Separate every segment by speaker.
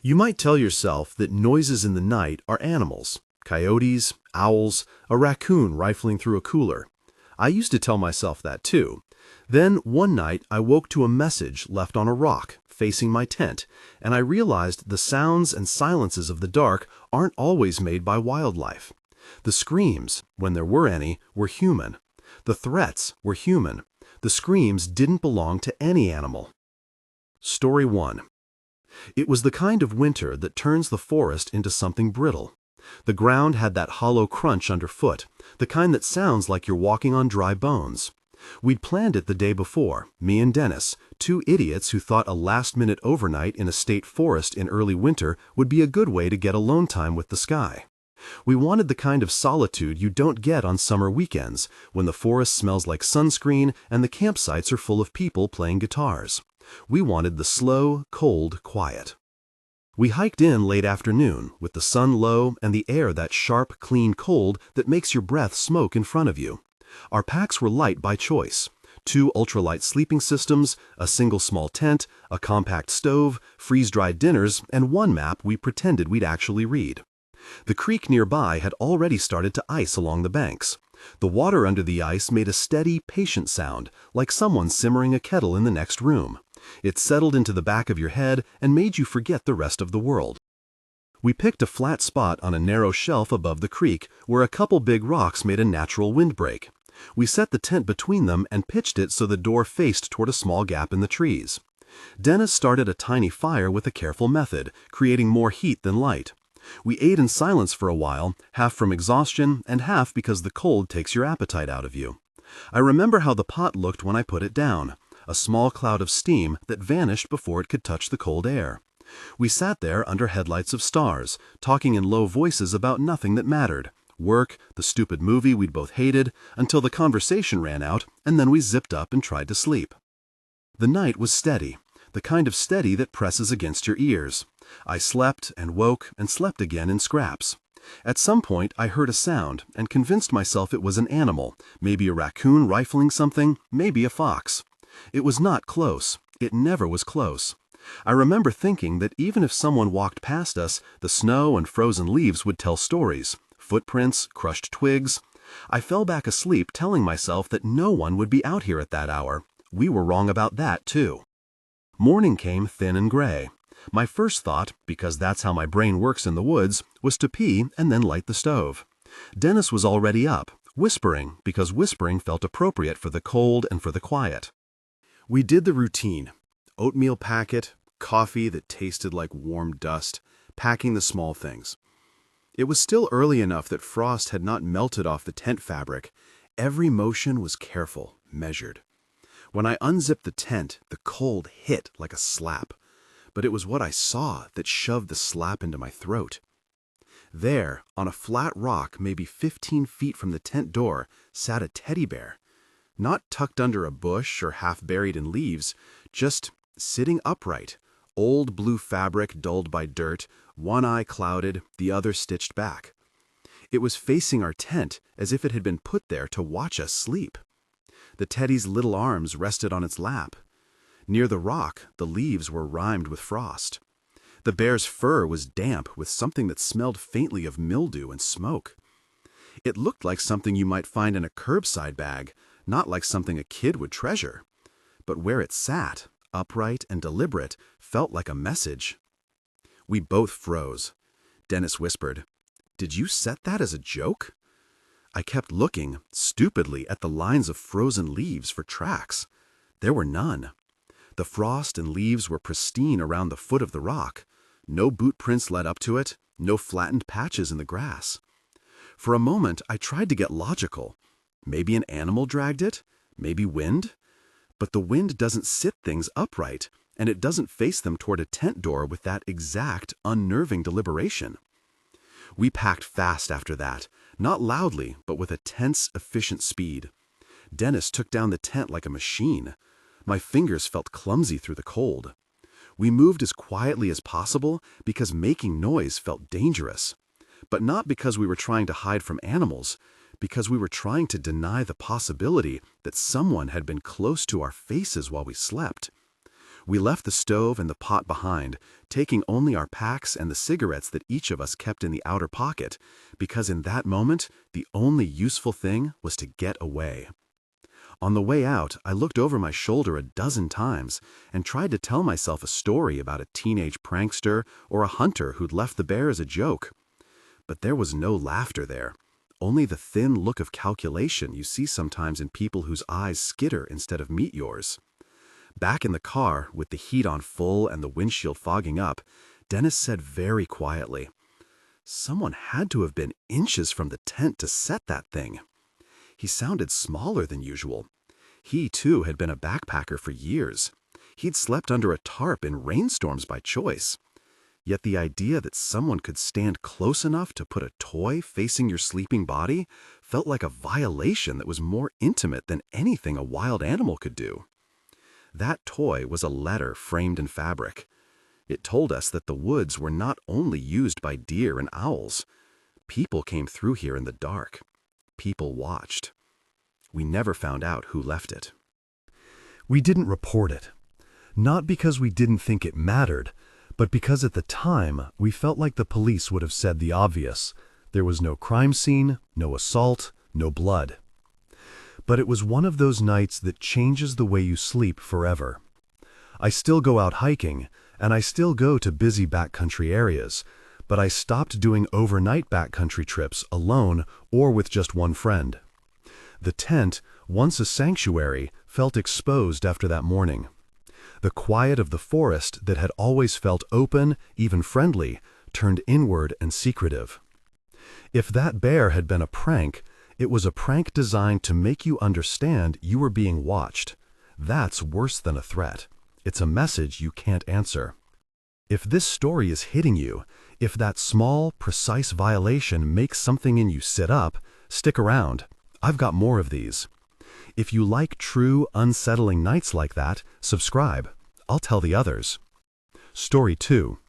Speaker 1: You might tell yourself that noises in the night are animals, coyotes, owls, a raccoon rifling through a cooler. I used to tell myself that too. Then one night I woke to a message left on a rock facing my tent, and I realized the sounds and silences of the dark aren't always made by wildlife. The screams, when there were any, were human. The threats were human. The screams didn't belong to any animal. Story 1. It was the kind of winter that turns the forest into something brittle. The ground had that hollow crunch underfoot, the kind that sounds like you're walking on dry bones. We'd planned it the day before, me and Dennis, two idiots who thought a last-minute overnight in a state forest in early winter would be a good way to get alone time with the sky. We wanted the kind of solitude you don't get on summer weekends, when the forest smells like sunscreen and the campsites are full of people playing guitars. We wanted the slow, cold quiet. We hiked in late afternoon, with the sun low and the air that sharp, clean cold that makes your breath smoke in front of you. Our packs were light by choice. 2 ultralight sleeping systems, a single small tent, a compact stove, freeze-dried dinners, and 1 map we pretended we'd actually read. The creek nearby had already started to ice along the banks. The water under the ice made a steady, patient sound, like someone simmering a kettle in the next room. It settled into the back of your head and made you forget the rest of the world. We picked a flat spot on a narrow shelf above the creek where a couple big rocks made a natural windbreak. We set the tent between them and pitched it so the door faced toward a small gap in the trees. Dennis started a tiny fire with a careful method, creating more heat than light. We ate in silence for a while, half from exhaustion and half because the cold takes your appetite out of you. I remember how the pot looked when I put it down, a small cloud of steam that vanished before it could touch the cold air. We sat there under headlights of stars, talking in low voices about nothing that mattered. Work, the stupid movie we'd both hated, until the conversation ran out, and then we zipped up and tried to sleep. The night was steady, the kind of steady that presses against your ears. I slept and woke and slept again in scraps. At some point I heard a sound and convinced myself it was an animal, maybe a raccoon rifling something, maybe a fox. It was not close. It never was close. I remember thinking that even if someone walked past us, the snow and frozen leaves would tell stories. Footprints, crushed twigs. I fell back asleep telling myself that no one would be out here at that hour. We were wrong about that, too. Morning came thin and gray. My first thought, because that's how my brain works in the woods, was to pee and then light the stove. Dennis was already up, whispering, because whispering felt appropriate for the cold and for the quiet. We did the routine. Oatmeal packet, coffee that tasted like warm dust, packing the small things. It was still early enough that frost had not melted off the tent fabric. Every motion was careful, measured. When I unzipped the tent, the cold hit like a slap. But it was what I saw that shoved the slap into my throat. There, on a flat rock maybe 15 feet from the tent door, sat a teddy bear. Not tucked under a bush or half buried in leaves, just sitting upright, old blue fabric dulled by dirt, one eye clouded, the other stitched back. It was facing our tent as if it had been put there to watch us sleep. The teddy's little arms rested on its lap. Near the rock, the leaves were rimed with frost. The bear's fur was damp with something that smelled faintly of mildew and smoke. It looked like something you might find in a curbside bag, not like something a kid would treasure. But where it sat, upright and deliberate, felt like a message. We both froze. Dennis whispered, "Did you set that as a joke?" I kept looking, stupidly, at the lines of frozen leaves for tracks. There were none. The frost and leaves were pristine around the foot of the rock. No boot prints led up to it, no flattened patches in the grass. For a moment, I tried to get logical. Maybe an animal dragged it, maybe wind. But the wind doesn't sit things upright, and it doesn't face them toward a tent door with that exact, unnerving deliberation. We packed fast after that, not loudly, but with a tense, efficient speed. Dennis took down the tent like a machine. My fingers felt clumsy through the cold. We moved as quietly as possible because making noise felt dangerous. But not because we were trying to hide from animals, because we were trying to deny the possibility that someone had been close to our faces while we slept. We left the stove and the pot behind, taking only our packs and the cigarettes that each of us kept in the outer pocket, because in that moment, the only useful thing was to get away. On the way out, I looked over my shoulder a dozen times and tried to tell myself a story about a teenage prankster or a hunter who'd left the bear as a joke. But there was no laughter there, only the thin look of calculation you see sometimes in people whose eyes skitter instead of meet yours. Back in the car, with the heat on full and the windshield fogging up, Dennis said very quietly, "Someone had to have been inches from the tent to set that thing." He sounded smaller than usual. He, too, had been a backpacker for years. He'd slept under a tarp in rainstorms by choice. Yet the idea that someone could stand close enough to put a toy facing your sleeping body felt like a violation that was more intimate than anything a wild animal could do. That toy was a letter framed in fabric. It told us that the woods were not only used by deer and owls. People came through here in the dark. People watched. We never found out who left it.
Speaker 2: We didn't report it. Not because we didn't think it mattered, but because at the time we felt like the police would have said the obvious. There was no crime scene, no assault, no blood. But it was one of those nights that changes the way you sleep forever. I still go out hiking, and I still go to busy backcountry areas, but I stopped doing overnight backcountry trips alone or with just one friend. The tent, once a sanctuary, felt exposed after that morning. The quiet of the forest that had always felt open, even friendly, turned inward and secretive. If that bear had been a prank, it was a prank designed to make you understand you were being watched. That's worse than a threat. It's a message you can't answer. If this story is hitting you, if that small, precise violation makes something in you sit up, stick around. I've got more of these. If you like true, unsettling nights like that, subscribe. I'll tell the others. Story 2.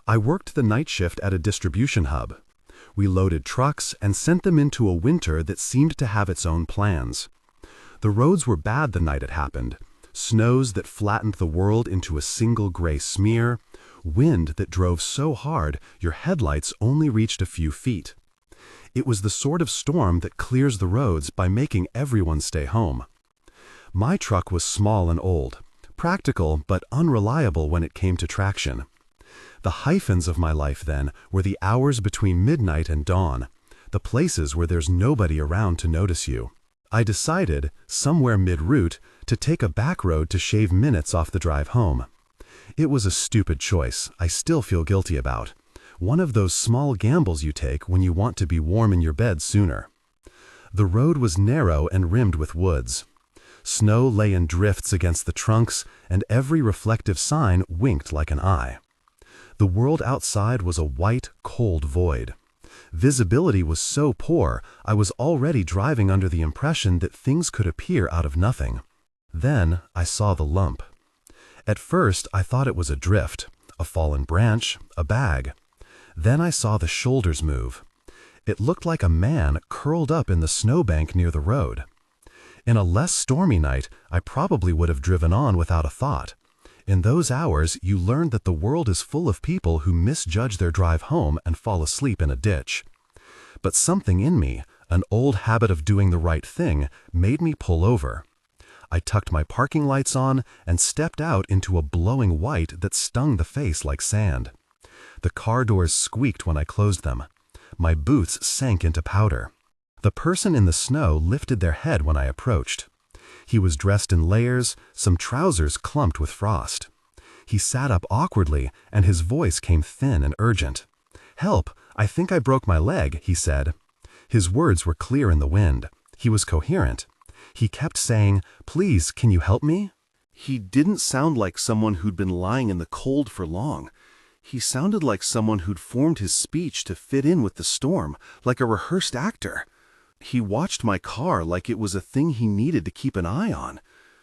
Speaker 2: I worked the night shift at a distribution hub. We loaded trucks and sent them into a winter that seemed to have its own plans. The roads were bad the night it happened. Snows that flattened the world into a single gray smear, wind that drove so hard your headlights only reached a few feet. It was the sort of storm that clears the roads by making everyone stay home. My truck was small and old, practical but unreliable when it came to traction. The hyphens of my life then were the hours between midnight and dawn, the places where there's nobody around to notice you. I decided, somewhere mid-route, to take a back road to shave minutes off the drive home. It was a stupid choice I still feel guilty about. One of those small gambles you take when you want to be warm in your bed sooner. The road was narrow and rimmed with woods. Snow lay in drifts against the trunks, and every reflective sign winked like an eye. The world outside was a white, cold void. Visibility was so poor, I was already driving under the impression that things could appear out of nothing. Then I saw the lump. At first, I thought it was a drift, a fallen branch, a bag. Then I saw the shoulders move. It looked like a man curled up in the snowbank near the road. In a less stormy night, I probably would have driven on without a thought. In those hours, you learn that the world is full of people who misjudge their drive home and fall asleep in a ditch. But something in me, an old habit of doing the right thing, made me pull over. I tucked my parking lights on and stepped out into a blowing white that stung the face like sand. The car doors squeaked when I closed them. My boots sank into powder. The person in the snow lifted their head when I approached. He was dressed in layers, some trousers clumped with frost. He sat up awkwardly, and his voice came thin and urgent. "Help, I think I broke my leg," he said. His words were clear in the wind. He was coherent. He kept saying, "Please, can you help me?"
Speaker 1: He didn't sound like someone who'd been lying in the cold for long. He sounded like someone who'd formed his speech to fit in with the storm, like a rehearsed actor. He watched my car like it was a thing he needed to keep an eye on.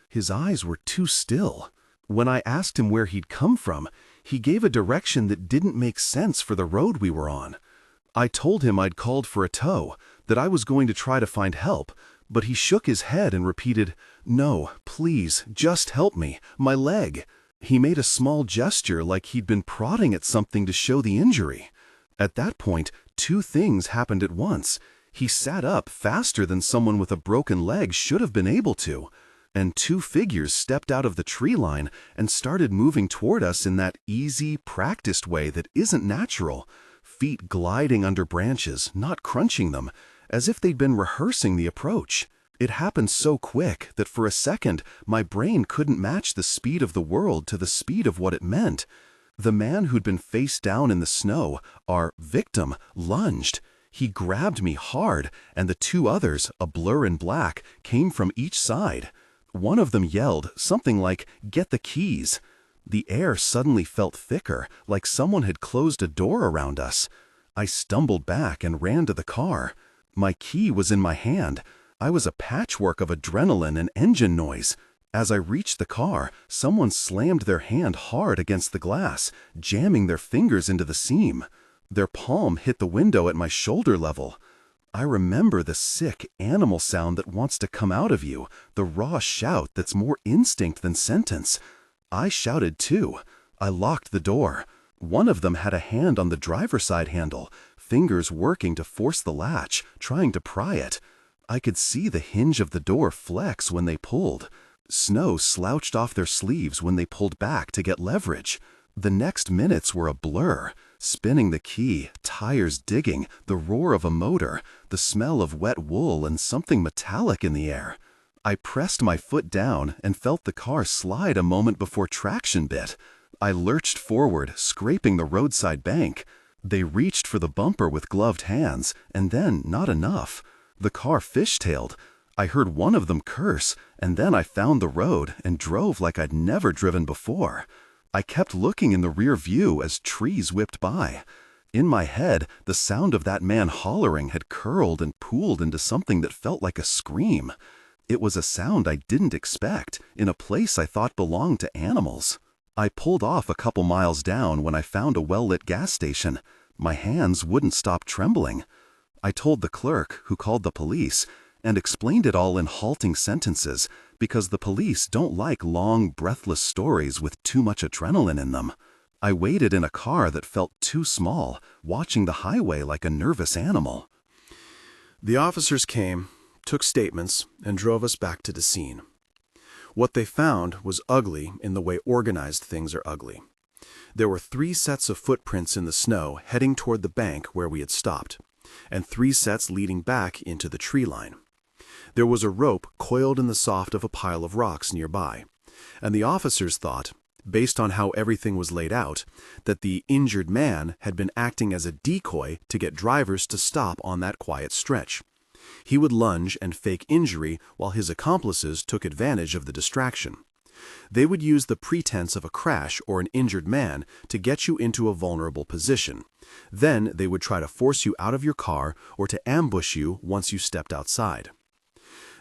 Speaker 1: His eyes were too still. When I asked him where he'd come from, he gave a direction that didn't make sense for the road we were on. I told him I'd called for a tow, that I was going to try to find help, but he shook his head and repeated, "No, please, just help me, my leg." He made a small gesture like he'd been prodding at something to show the injury. At that point, two things happened at once. He sat up faster than someone with a broken leg should have been able to, and two figures stepped out of the tree line and started moving toward us in that easy, practiced way that isn't natural, feet gliding under branches, not crunching them, as if they'd been rehearsing the approach. It happened so quick that for a second my brain couldn't match the speed of the world to the speed of what it meant. The man who'd been face down in the snow, our victim, lunged. He grabbed me hard, and the two others, a blur in black, came from each side. One of them yelled something like, "Get the keys." The air suddenly felt thicker, like someone had closed a door around us. I stumbled back and ran to the car. My key was in my hand. I was a patchwork of adrenaline and engine noise. As I reached the car, someone slammed their hand hard against the glass, jamming their fingers into the seam. Their palm hit the window at my shoulder level. I remember the sick animal sound that wants to come out of you, the raw shout that's more instinct than sentence. I shouted too. I locked the door. One of them had a hand on the driver's side handle, fingers working to force the latch, trying to pry it. I could see the hinge of the door flex when they pulled. Snow slouched off their sleeves when they pulled back to get leverage. The next minutes were a blur. Spinning the key, tires digging, the roar of a motor, the smell of wet wool and something metallic in the air. I pressed my foot down and felt the car slide a moment before traction bit. I lurched forward, scraping the roadside bank. They reached for the bumper with gloved hands, and then not enough. The car fishtailed. I heard one of them curse, and then I found the road and drove like I'd never driven before. I kept looking in the rear view as trees whipped by. In my head, the sound of that man hollering had curled and pooled into something that felt like a scream. It was a sound I didn't expect, in a place I thought belonged to animals. I pulled off a couple miles down when I found a well-lit gas station. My hands wouldn't stop trembling. I told the clerk, who called the police, and explained it all in halting sentences, because the police don't like long, breathless stories with too much adrenaline in them. I waited in a car that felt too small, watching the highway like a nervous animal. The officers came, took statements, and drove us back to the scene. What they found was ugly in the way organized things are ugly. There were 3 sets of footprints in the snow heading toward the bank where we had stopped, and 3 sets leading back into the tree line. There was a rope coiled in the soft of a pile of rocks nearby, and the officers thought, based on how everything was laid out, that the injured man had been acting as a decoy to get drivers to stop on that quiet stretch. He would lunge and fake injury while his accomplices took advantage of the distraction. They would use the pretense of a crash or an injured man to get you into a vulnerable position. Then they would try to force you out of your car or to ambush you once you stepped outside.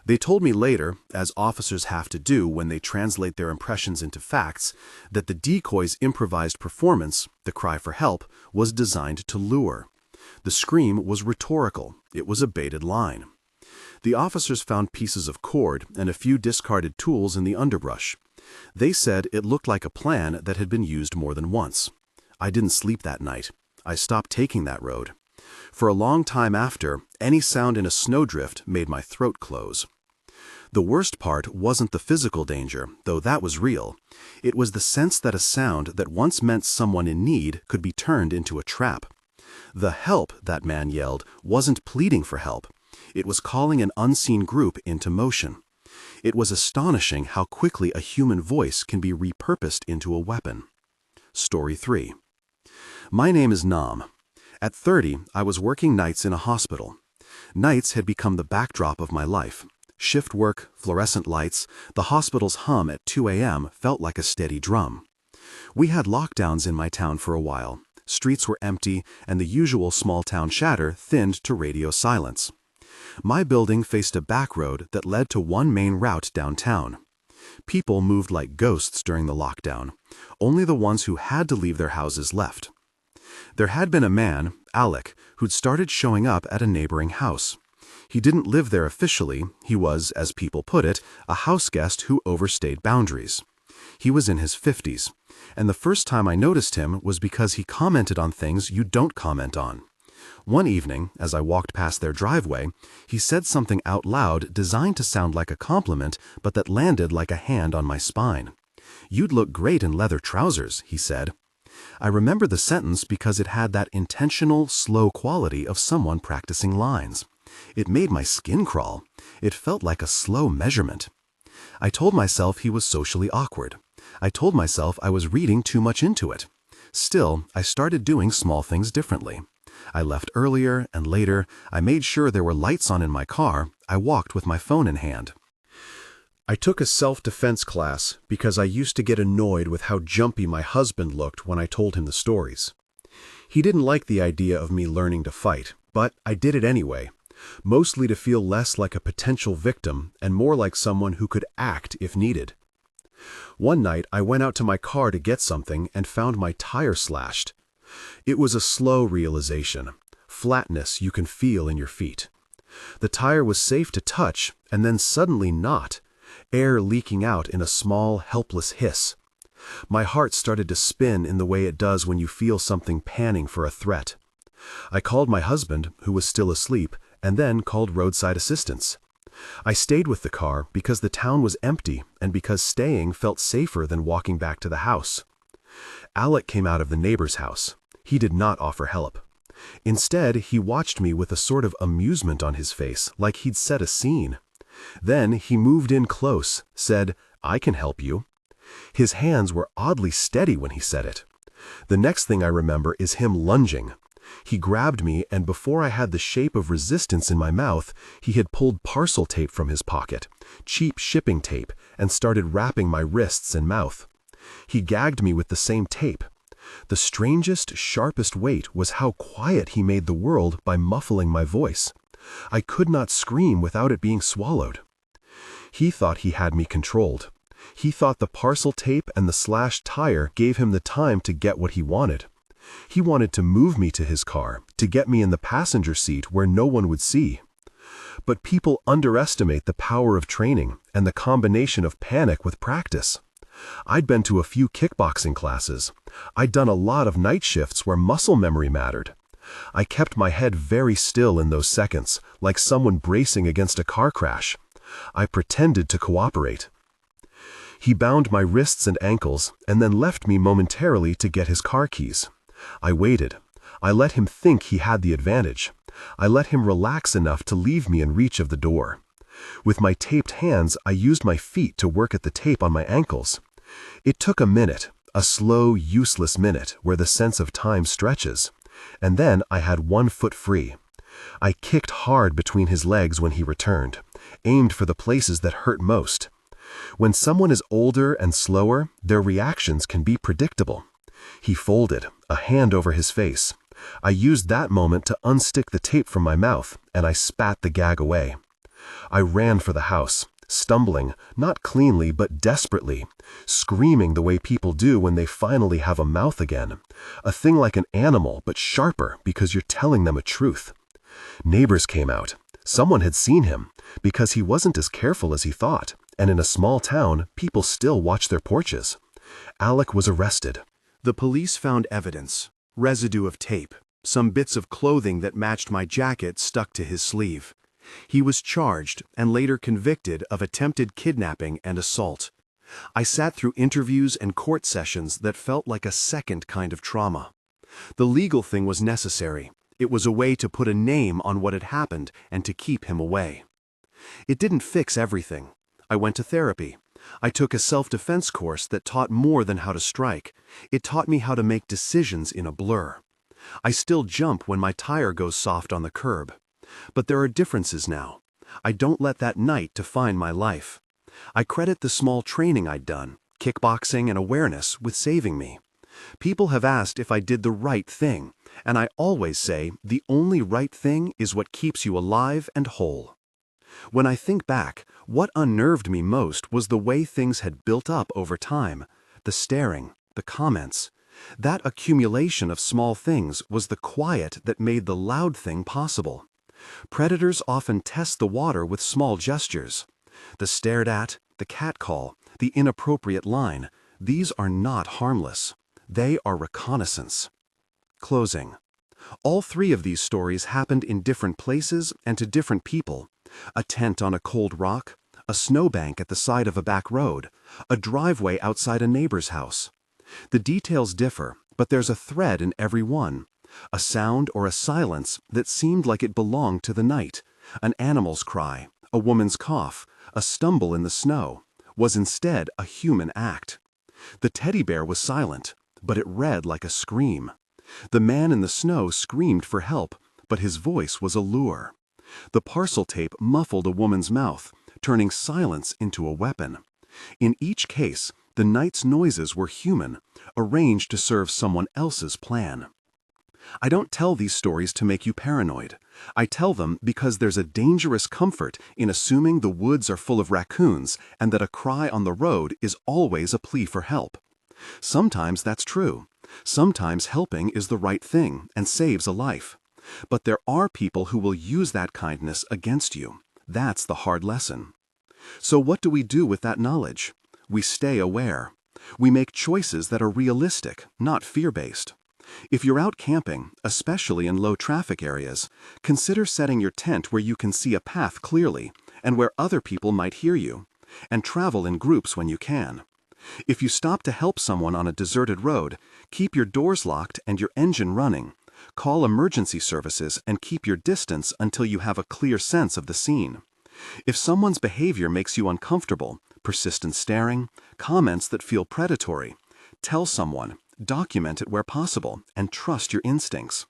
Speaker 1: They told me later, as officers have to do when they translate their impressions into facts, that the decoy's improvised performance, the cry for help, was designed to lure. The scream was rhetorical. It was a baited line. The officers found pieces of cord and a few discarded tools in the underbrush. They said it looked like a plan that had been used more than once. I didn't sleep that night. I stopped taking that road. For a long time after, any sound in a snowdrift made my throat close. The worst part wasn't the physical danger, though that was real. It was the sense that a sound that once meant someone in need could be turned into a trap. The help, that man yelled, wasn't pleading for help. It was calling an unseen group into motion. It was astonishing how quickly a human voice can be repurposed into a weapon. Story 3. My name is Nam. At 30, I was working nights in a hospital. Nights had become the backdrop of my life. Shift work, fluorescent lights, the hospital's hum at 2 a.m. felt like a steady drum. We had lockdowns in my town for a while. Streets were empty, and the usual small-town chatter thinned to radio silence. My building faced a back road that led to one main route downtown. People moved like ghosts during the lockdown. Only the ones who had to leave their houses left. There had been a man, Alec, who'd started showing up at a neighboring house. He didn't live there officially. He was, as people put it, a house guest who overstayed boundaries. He was in his 50s, and the first time I noticed him was because he commented on things you don't comment on. One evening, as I walked past their driveway, he said something out loud designed to sound like a compliment, but that landed like a hand on my spine. "You'd look great in leather trousers," he said. I remember the sentence because it had that intentional, slow quality of someone practicing lines. It made my skin crawl. It felt like a slow measurement. I told myself he was socially awkward. I told myself I was reading too much into it. Still, I started doing small things differently. I left earlier and later. I made sure there were lights on in my car. I walked with my phone in hand. I took a self-defense class because I used to get annoyed with how jumpy my husband looked when I told him the stories. He didn't like the idea of me learning to fight, but I did it anyway, mostly to feel less like a potential victim and more like someone who could act if needed. One night, I went out to my car to get something and found my tire slashed. It was a slow realization, flatness you can feel in your feet. The tire was safe to touch, and then suddenly not, air leaking out in a small, helpless hiss. My heart started to spin in the way it does when you feel something panning for a threat. I called my husband, who was still asleep, and then called roadside assistance. I stayed with the car because the town was empty and because staying felt safer than walking back to the house. Alec came out of the neighbor's house. He did not offer help. Instead, he watched me with a sort of amusement on his face, like he'd set a scene. Then he moved in close, said, "I can help you." His hands were oddly steady when he said it. The next thing I remember is him lunging. He grabbed me, and before I had the shape of resistance in my mouth, he had pulled parcel tape from his pocket, cheap shipping tape, and started wrapping my wrists and mouth. He gagged me with the same tape. The strangest, sharpest weight was how quiet he made the world by muffling my voice. I could not scream without it being swallowed. He thought he had me controlled. He thought the parcel tape and the slashed tire gave him the time to get what he wanted. He wanted to move me to his car, to get me in the passenger seat where no one would see. But people underestimate the power of training and the combination of panic with practice. I'd been to a few kickboxing classes. I'd done a lot of night shifts where muscle memory mattered. I kept my head very still in those seconds, like someone bracing against a car crash. I pretended to cooperate. He bound my wrists and ankles and then left me momentarily to get his car keys. I waited. I let him think he had the advantage. I let him relax enough to leave me in reach of the door. With my taped hands, I used my feet to work at the tape on my ankles. It took a minute, a slow, useless minute where the sense of time stretches. And then I had one foot free. I kicked hard between his legs when he returned, aimed for the places that hurt most. When someone is older and slower, their reactions can be predictable. He folded, a hand over his face. I used that moment to unstick the tape from my mouth, and I spat the gag away. I ran for the house, stumbling, not cleanly but desperately, screaming the way people do when they finally have a mouth again, a thing like an animal but sharper because you're telling them a truth. Neighbors came out. Someone had seen him, because he wasn't as careful as he thought, and in a small town, people still watch their porches. Alec was arrested. The police found evidence, residue of tape, some bits of clothing that matched my jacket stuck to his sleeve. He was charged and later convicted of attempted kidnapping and assault. I sat through interviews and court sessions that felt like a second kind of trauma. The legal thing was necessary. It was a way to put a name on what had happened and to keep him away. It didn't fix everything. I went to therapy. I took a self-defense course that taught more than how to strike. It taught me how to make decisions in a blur. I still jump when my tire goes soft on the curb. But there are differences now. I don't let that night define my life. I credit the small training I'd done, kickboxing and awareness, with saving me. People have asked if I did the right thing, and I always say the only right thing is what keeps you alive and whole. When I think back, what unnerved me most was the way things had built up over time, the staring, the comments. That accumulation of small things was the quiet that made the loud thing possible. Predators often test the water with small gestures. The stared at, the catcall, the inappropriate line. These are not harmless. They are reconnaissance. Closing. All three of these stories happened in different places and to different people. A tent on a cold rock, a snowbank at the side of a back road, a driveway outside a neighbor's house. The details differ, but there's a thread in every one. A sound or a silence that seemed like it belonged to the night. An animal's cry, a woman's cough, a stumble in the snow, was instead a human act. The teddy bear was silent, but it read like a scream. The man in the snow screamed for help, but his voice was a lure. The parcel tape muffled a woman's mouth, turning silence into a weapon. In each case, the night's noises were human, arranged to serve someone else's plan. I don't tell these stories to make you paranoid. I tell them because there's a dangerous comfort in assuming the woods are full of raccoons and that a cry on the road is always a plea for help. Sometimes that's true. Sometimes helping is the right thing and saves a life. But there are people who will use that kindness against you. That's the hard lesson. So what do we do with that knowledge? We stay aware. We make choices that are realistic, not fear-based. If you're out camping, especially in low-traffic areas, consider setting your tent where you can see a path clearly and where other people might hear you, and travel in groups when you can. If you stop to help someone on a deserted road, keep your doors locked and your engine running. Call emergency services and keep your distance until you have a clear sense of the scene. If someone's behavior makes you uncomfortable, persistent staring, comments that feel predatory, tell someone, document it where possible, and trust your instincts.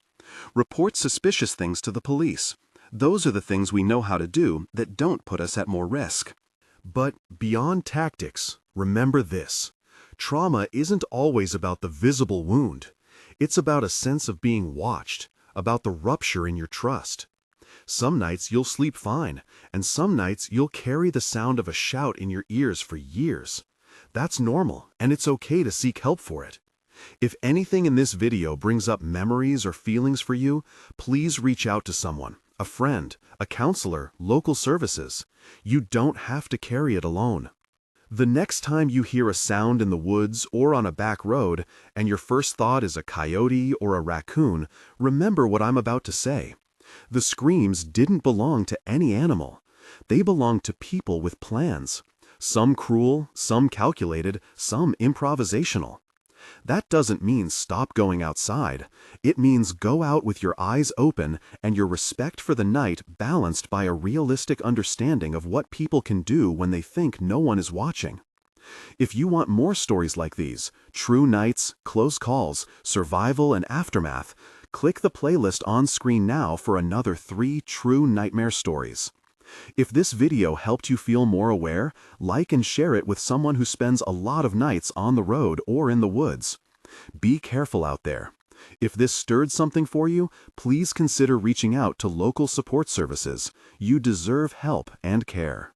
Speaker 1: Report suspicious things to the police. Those are the things we know how to do that don't put us at more risk.
Speaker 2: But beyond tactics, remember this. Trauma isn't always about the visible wound. It's about a sense of being watched, about the rupture in your trust. Some nights you'll sleep fine, and some nights you'll carry the sound of a shout in your ears for years. That's normal, and it's okay to seek help for it. If anything in this video brings up memories or feelings for you, please reach out to someone, a friend, a counselor, local services. You don't have to carry it alone. The next time you hear a sound in the woods or on a back road, and your first thought is a coyote or a raccoon, remember what I'm about to say. The screams didn't belong to any animal. They belonged to people with plans. Some cruel, some calculated, some improvisational. That doesn't mean stop going outside. It means go out with your eyes open and your respect for the night balanced by a realistic understanding of what people can do when they think no one is watching. If you want more stories like these, true nights, close calls, survival, and aftermath, click the playlist on screen now for another 3 true nightmare stories. If this video helped you feel more aware, like and share it with someone who spends a lot of nights on the road or in the woods. Be careful out there. If this stirred something for you, please consider reaching out to local support services. You deserve help and care.